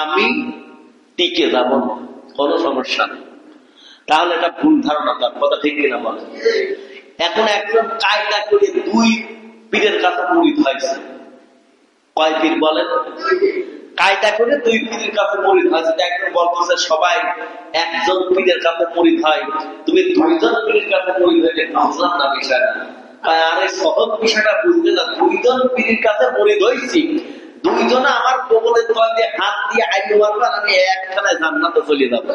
আমি টিকে যাব, কোন সমস্যা নেই, তাহলে এটা ভুল ধারণা। তার কথা ঠিক কিনা বলে? এখন একজন কায়দা করে 2 পীরের কাছে মুরিদ হয়েছে। কয় পীর বলেন? কায়দা করে 2 পীরের কাছে মুরিদ হয়েছে। একজন বলতেছে সবাই একজন পীরের কাছে মুরিদ হয়, তুমি 2 জন পীরের কাছে মুরিদ হয়ে বুঝলাম না বিষয়টা। আরে সহজ বিষয়টা বুঝলে না, 2 জন পীরের কাছে মুরিদ হয়েছি, 2 জন আমার কবলের তল দিয়ে হাত দিয়ে আইলে মারবার, আমি একখানে জান্নাতে চলে যাবো।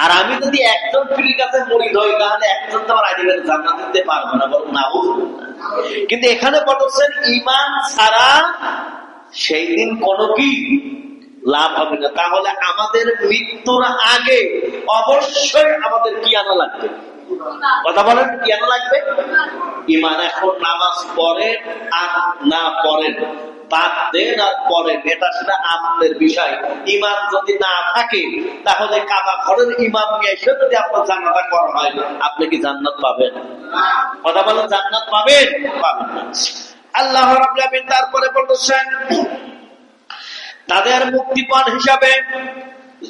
আর আমি যদি একজন পীরের কাছে মুরিদ হই, তাহলে একজন তো আমার আইলে জান্নাতে দিতে পারবো না, বরং না। কিন্তু এখানে বলছেন ঈমান ছাড়া সেই দিন কোনো কি লাভ হবে না। তাহলে আমাদের মৃত্যুর আগে অবশ্যই আমাদের কি আনা লাগবে? কথা বলেন, কি আনা লাগবে? ঈমান। এখন নামাজ পড়েন আর না পড়েন, বাদ দেন আর পড়েন, এটা সেটা আপনার বিষয়। ঈমান যদি না থাকে, তাহলে কাবা ঘরের ইমাম নিয়ে এসে যদি আপনার জান্নাত করা হয়, আপনি কি জান্নাত পাবেন? কথা বলেন, জান্নাত পাবেন? পাবেন না। আল্লাহ রাব্বুল আলামিন তারপরে বলতেছেন, তাদের মুক্তিপণ হিসাবে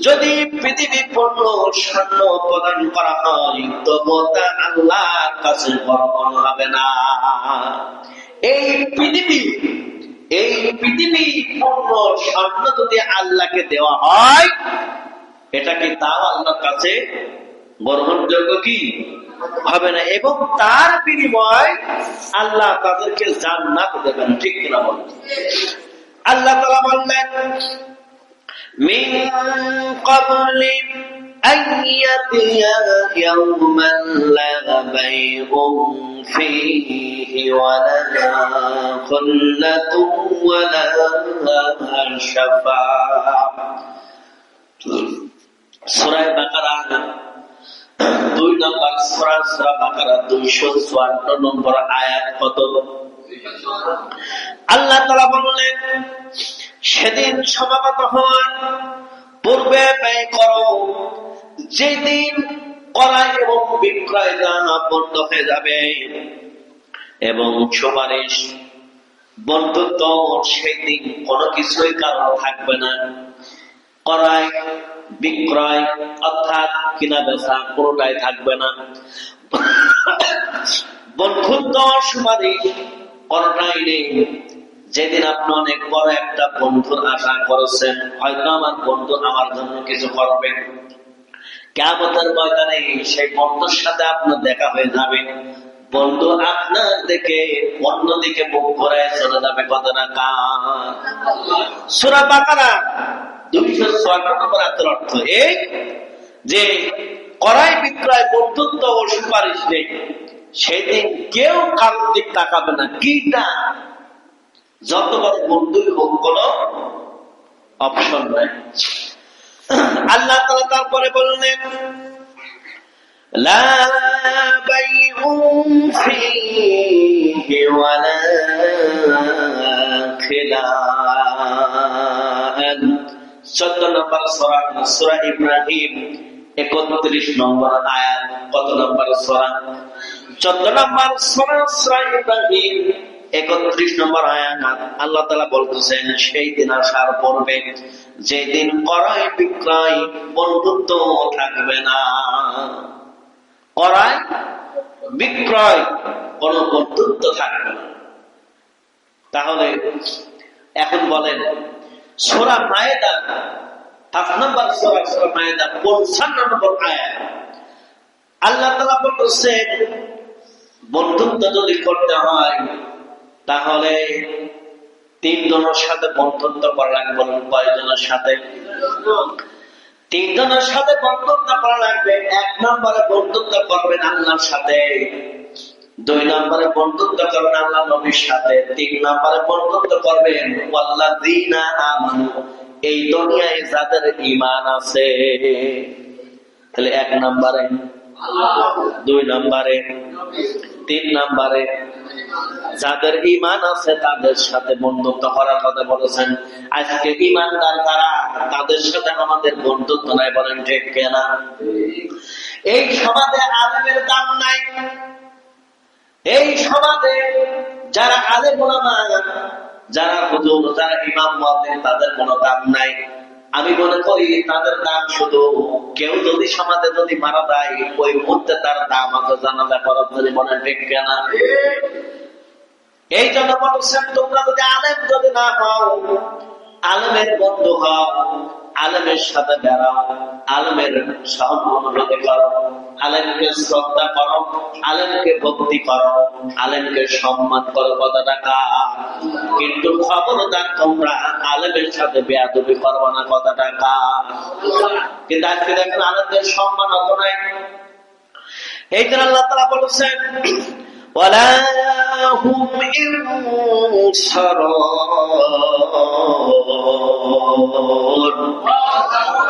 যদি পৃথিবী পূর্ণ স্বর্ণ প্রদান করা হয়, তবু তা আল্লাহর কাছে গ্রহণ হবে না। এই পৃথিবী পূর্ণ স্বর্ণ যদি আল্লাহকে দেওয়া হয়, এটা কি তাও আল্লাহর কাছে গ্রহণযোগ্য কি হবে না? এবং তার বিনিময় আল্লাহ তাদেরকে জান্নাত দেবেন, ঠিক কিনা বলেন? আল্লাহ তাআলা বললেন, মিন ক্বাবলি আন ইয়াতিয়া ইয়াওমান লা বাইউন ফীহি ওয়ালা খুল্লাতুন ওয়ালা শাফাআহ। সূরা বাকারা 2 নম্বর সূরা, সূরা বাকারা 254 নম্বর আয়াত। কত? আল্লাহ তাআলা বললেন, সেদিন সমাগত হওয়ার পূর্বে ব্যয় করো, যেদিন ক্রয় এবং বিক্রয় বন্ধ হয়ে যাবে, এবং সুপারিশ বন্ধুত্ব সেই দিন কোনো কিছুই কারণ থাকবে না। ক্রয় বিক্রয় অর্থাৎ কিনা বেচা কোনটাই থাকবে না। বন্ধুত্ব সুপারিশ কোনটাই নেই। যেদিন আপনি অনেক বড় একটা বন্ধুর আশা করেছেন, হয়তো আমার বন্ধু আমার জন্য কিছু করবে, কিয়ামতের ময়দানে সেই বন্ধুর সাথে আপনার দেখা হয়ে যাবে। বন্ধু আপনার দিকে অন্যদিকে মুখ ঘুরায় চলে যাবে। কত টাকা? সূরা বাকারা 256 নম্বর আয়াতের অর্থ এই যে ক্রয় বিক্রয় বন্ধুত্ব ও সুপারিশ নেই, সেদিন কেউ কারোর দিক তাকাবে না। কিটা যত বড় বন্ধুই হোক, কোন অপশন নাই। আল্লাহ তাআলা তারপরে বললেন লা বাইউন ফীহি ওয়ালা খিলাল। 14 নম্বর সূরা, সূরা ইব্রাহিম 31 নম্বর আয়াত। কত নম্বর সূরা? 14 নম্বর সূরা, সূরা ইব্রাহিম 31 নম্বর আয়াত। আল্লাহ তাআলা বলতেছেন সেই দিন আসার পূর্বে যেদিন ক্রয় বিক্রয় বন্ধুত্ব থাকবে না, ক্রয় বিক্রয় কোন বন্ধুত্ব থাকবে না। তাহলে এখন বলেন সূরা মায়েদা 5 নম্বর সূরা, সূরা মায়েদা 55 নম্বর আয়াত আল্লাহ তাআলা বলতেছেন বন্ধুত্ব যদি করতে হয় তাহলে 3 জনের সাথে বন্ধুত্ব করা লাগবে। কয়জনের সাথে? 3 জনের সাথে বন্ধুত্ব করা লাগবে। 1 নম্বরে বন্ধুত্ব করবেন আল্লাহর সাথে, 2 নম্বরে বন্ধুত্ব করবেন আল্লাহ নবীর সাথে, 3 নম্বরে বন্ধুত্ব করবেন ওয়াল্লাযীনা আমানু, এই দুনিয়ায় যাদের ঈমান আছে। তাহলে 1 নম্বরে আল্লাহ, 2 নম্বরে, 3 নম্বরে যাদের ঈমান আছে তাদের সাথে বন্ধুত্ব করার কথা বলেছেন। আজকে ঈমানদার যারা, তাদের সাথে আমাদের বন্ধুত্ব নাই। বলেন ঠিক কিনা? এই সমাজে আলেমের দাম নাই। এই সমাজে যারা আলেম ওলামা, যারা হুজুর, যারা ইমাম মুয়াজ্জিন, তাদের কোনো দাম নাই। আমি মনে করি তাদের দাম শুধু কেউ যদি সমাজে যদি মারা যায় ওই মুহূর্তে তার দাম আছে জানাজা করার জন্য। বলেন ঠিক কিনা? এই জন্য বলছেন তোমরা যদি আলেম যদি না হও, আলেমের বন্ধু হও, আলেমের সাথে বেড়াও, আলেমের সহানুভূতি করো, আলেমকে শ্রদ্ধা করো, আলেমকে ভক্তি করো, আলেমকে সম্মান করো। কত টাকা? কিন্তু খবরদার তোমরা আলেমের সাথে বেয়াদবি করবো না। কত টাকা? কিন্তু আজকে দেখেন আলেমদের সম্মান অত নাই। এই জন্য আল্লাহ তাআলা বলেছেন ওয়ালা হুম ইনসারুন,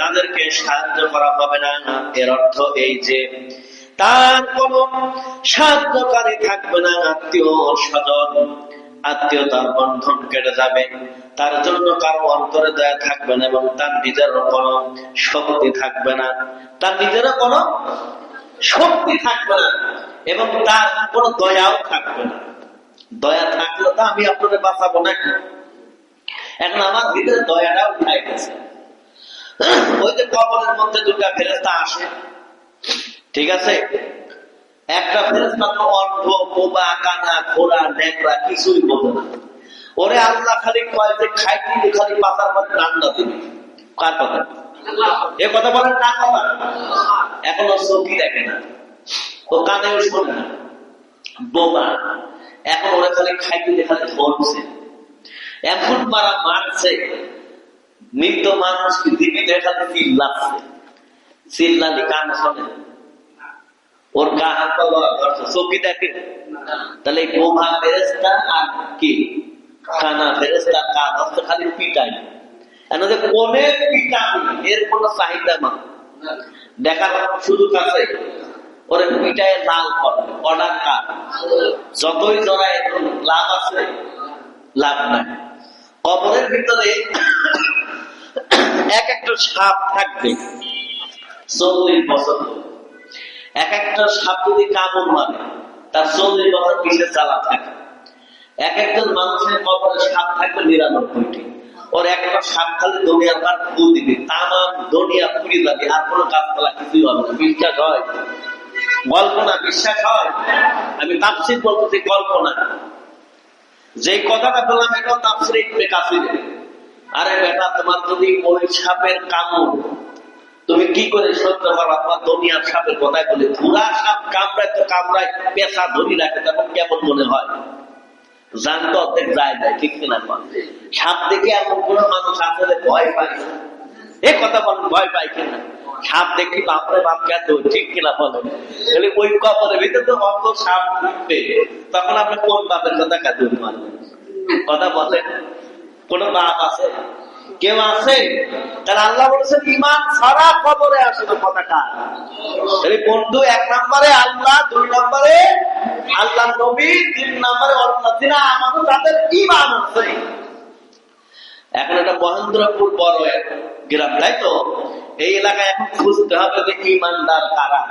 তাদেরকে সাহায্য করা হবে না। এর অর্থ এই যে তার কোন সাহায্যকারী থাকবে না, আত্মীয় স্বজন, আত্মীয়তার বন্ধন কেটে যাবে, তার জন্য কারো অন্তরে দয়া থাকবে না, এবং তার নিজেরও কোনো শক্তি থাকবে না, তার নিজেরও কোনো শক্তি থাকবে না, এবং তার কোনো দয়াও থাকবে না। দয়া থাকলে তো আমি আপনাদের বাঁচাবো না। এখন আমার ভিতরে দয়াটা উঠাই গেছে। ওই যে কবরের মধ্যে 2টা ফেরেশতা আসে, ঠিক আছে? একটা ফেরেশতা তো অন্ধ, বোবা, কানা, ঘোড়া, নেকড়া, কিছুই বোঝে না। ওরে আল্লাহ খালি কয় যে খাইতে খালি পাতার মধ্যে রান্না দিবি। কার কথা? এ কথা বলেন না কথা? এখনো চোখই দেখে না, ও কানেও শোনে না, বোবা। এখন ওরা খালি খাইতে খালি ধরছে, এখন মারা মারছে। মৃত মানুষকে জীবিত খালি চিল্লাচ্ছে, চিল্লালি কান শোনে, ওর গা হাত পা ধরছে, চোখই দেখে। তাহলে বোবা ফেরেশতা আর কি কানা ফেরেশতা কান হচ্ছে খালি পিটাই। কোনে পিটাবি এর কোন চাহিদা না, দেখার সুযোগ আছে। ওরে পিটায় লাল করে অর্ডার কার, যতই জড়ায় লাভ আছে, লাভ নাই। কবরের ভিতরে এক একটা সাপ থাকবে 40 বছর। এক একটা সাপ যদি কামড় মারে তার 40 বছর পিছিয়ে চালা থাকে। এক একজন মানুষের কবরে সাপ থাকবে 99টি। ওর একটা সাপ খালি দুনিয়ার কার ফুল দিবে, তাম দুনিয়া পুড়ে যাবে, আর কোনো গাছপালা কিছুই হবে না। বিশ্বাস হয়? কল্পনা বিশ্বাস হয়? আমি তাফসীর বলতেছি, কল্পনা। যে কথাটা বললাম এটা তাফসীরে ইবনে কাসির। আরে বেটা, তোমার যদি ওই সাপের কামড় তুমি কি করে সহ্য করবা? তোমার দুনিয়ার সাপের কথায় বলে পুরা সাপ কামড়ায় তো কামড়ায়, পেশা ধরি রাখে, তখন কেমন মনে হয়? জান তো অর্ধেক যায় যায়, ঠিক কিনা? সাপ দেখে এমন কোন মানুষ আসলে ভয় পায়? এ কথা বলেন, ভয় পায় কিনা? সাপ দেখি বাপরে বাপ খেত, ঠিক কিনা বলেন? ওই কবরের ভিতরে তো অত সাপ ঢুকবে, তখন আপনি কোন বাপের কথা কাঁদতে পারবেন? কথা বলেন, কোন বাপ আছে? কেউ আছে? তাহলে আল্লাহ বলেছেন ইমান ছাড়া কবরে আসে না। কথাটা বন্ধু, 1 নম্বরে আল্লাহ, 2 নম্বরে আল্লাহ নবী, 3 নম্বরে অন্যরা আমাদের তাদের ইমান আছে। এখন এটা মহেন্দ্রপুর বড় এক গ্রাম, তাই তো? এই এলাকায় এখন খুঁজতে হবে যে ইমানদার কারা।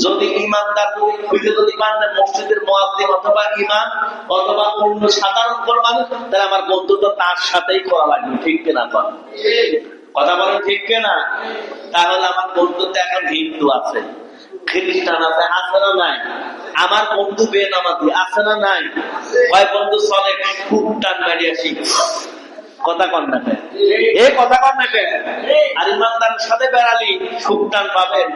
যদি ইমানদার খুঁজে যদি ইমানদার মসজিদের মুয়াজ্জিন অথবা ইমাম অথবা অন্য সাধারণ কোন মানুষ, তাহলে আমার বন্ধুত্ব তার সাথেই করা লাগবে, ঠিক কিনা? কথা বলেন, ঠিক কিনা? তাহলে আমার বন্ধুত্ব এখন হিন্দু আছে, খ্রিস্টান আছে, আছে না নাই? আমার বন্ধু বেনামাজি আছে না নাই? কয় বন্ধু চলে খুব টান মারি আসি, কথা কন না কেন? এই কথা কন না কেন? আর ইমানদারের সাথে বেড়ালি খুব টান পাবেন।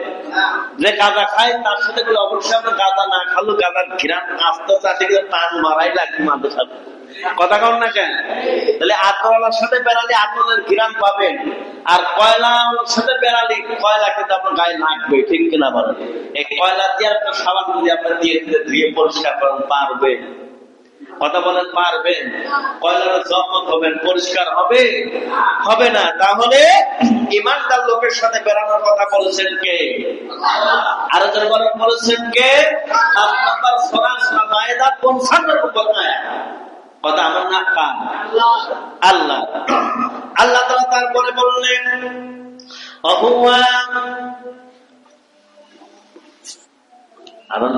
যে গাঁজা খায় তার সাথে বলে অবশ্যই আমরা গাঁজা না খালো গাঁজার ঘিরান আস্তে আস্তে টান মারাই লাগবে মাঝে সাথে, কথা কন না কেন? তাহলে আতরওয়ালার সাথে বেড়ালি আতরের ঘিরান পাবেন, আর কয়লার সাথে বেড়ালি কয়লা কিন্তু আপনার গায়ে লাগবে, ঠিক কিনা বলেন? এই কয়লা দিয়ে আপনার সাবান যদি আপনার দিয়ে ধুয়ে পরিষ্কার করেন পারবে? কথা বলেন, পারবেন? কয়লার যত্ন হবেন, পরিষ্কার হবে? হবে না। তাহলে ইমানদার লোকের সাথে বেড়ানোর কথা বলেছেন কে? আরো জন বলেছেন কে? 5 নম্বর সূরা মায়েদা 55 নম্বর আয়াত। কথা আমার না কান? আল্লাহ। আল্লাহ তাআলা তারপরে বললেন অহুয়া আনন্দ